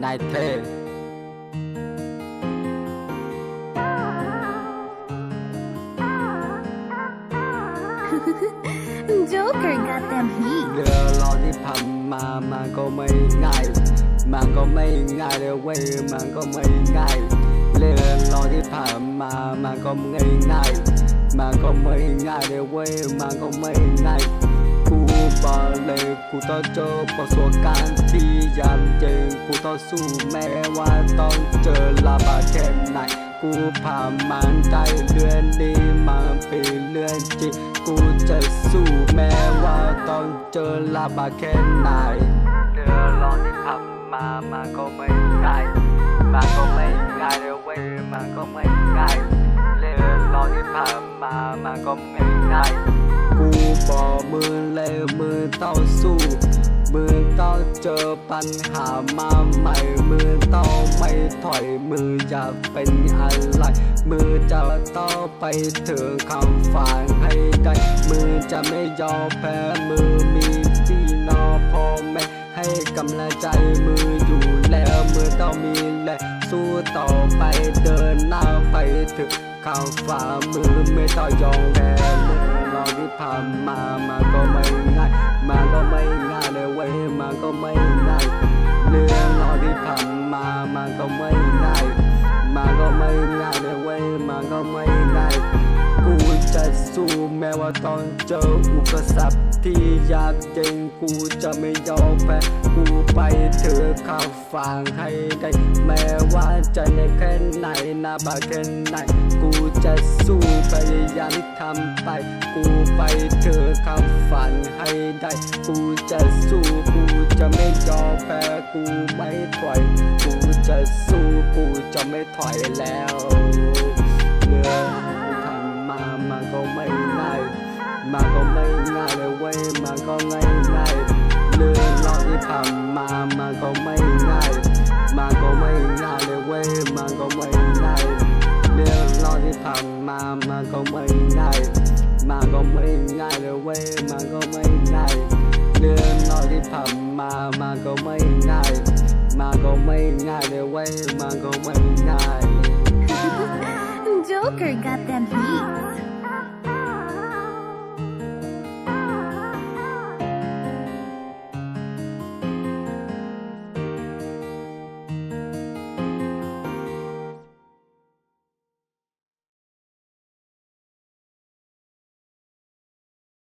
นายเธอ Joker got them heat เรือรอที่ผ่านมามันก็ไม่ง่ายมันก็ไม่ง่ายเลยเว้ยมันก็ไม่ง่ายเรือรอที่ผ่านมามันก็ไม่ง่ายมันก็ไม่ง่ายเลยเว้ยมันก็ไม่ง่ายกูบอกเลยกูต้องเจอประสบการณ์ที่ยากจริงกูต้องสู้แม้ว่าต้องเจอลำบากแค่ไหนกูผ่านมันได้เรื่องดีมันเป็นเรื่องจริงกูจะสู้แม้ว่าต้องเจอลำบากแค่ไหนเรือรอที่ผ่านมามันก็ไม่ง่ายมันก็ไม่ง่ายเลยเว้ยมันก็ไม่ง่ายเรือรอที่ผ่านมามันก็ไม่ง่ายกูบอกมือเลยมือต้องสู้มือต้องเจอปัญหามาใหม่มือต้องไม่ถอยมืออย่าเป็นอะไรมือจะต้องไปถึงคำฝันให้ได้มือจะไม่ยอมแพ้มือมีพี่น้องพ่อแม่ให้กำลังใจมืออยู่แล้วมือต้องมีแรงสู้ต่อไปเดินหน้าไปถึงคำฝันมือไม่ต้องยอมแพ้มือรอที่ผ่านมามันก็ไม่ง่ายมันก็ไม่ง่ายเลยเว้ยมันก็ไม่ง่ายเรื่องรอที่ผ่านมามันก็ไม่ง่ายมันก็ไม่ง่ายเลยเว้ยมันก็ไม่ง่ายกูจะสู้แม้ว่าต้องเจออุปสรรคที่ยากจริงกูจะไม่ยอมแพ้กูไปถึงข้าวฝังให้ได้แม้ว่าจะในแค่ไหนนะบากแค่ไหนกูจะสู้พยายามทำไปกูไปถึงคำฝันให้ได้กูจะสู้กูจะไม่ยอมแพ้กูไม่ถอยกูจะสู้กูจะไม่ถอยแล้วเรื่องทำมามันก็ไม่ง่ายมันก็ไม่ง่ายเลยเว้ยมันก็ง่ายเรื่องรอที่ผ่านมามันก็ไม่ง่ายมันก็ไม่ง่ายเลยเว้ยมันก็ไม่ง่ายเรื่องรอที่ผ่านมามันก็ไม่ง่ายมันก็ไม่ง่ายเลยเว้ยมันก็ไม่ง่ายเรื่องรอที่ผ่านมามันก็ไม่ง่ายมันก็ไม่ง่ายเลยเว้ยมันก็ไม่ง่าย Joker got them heat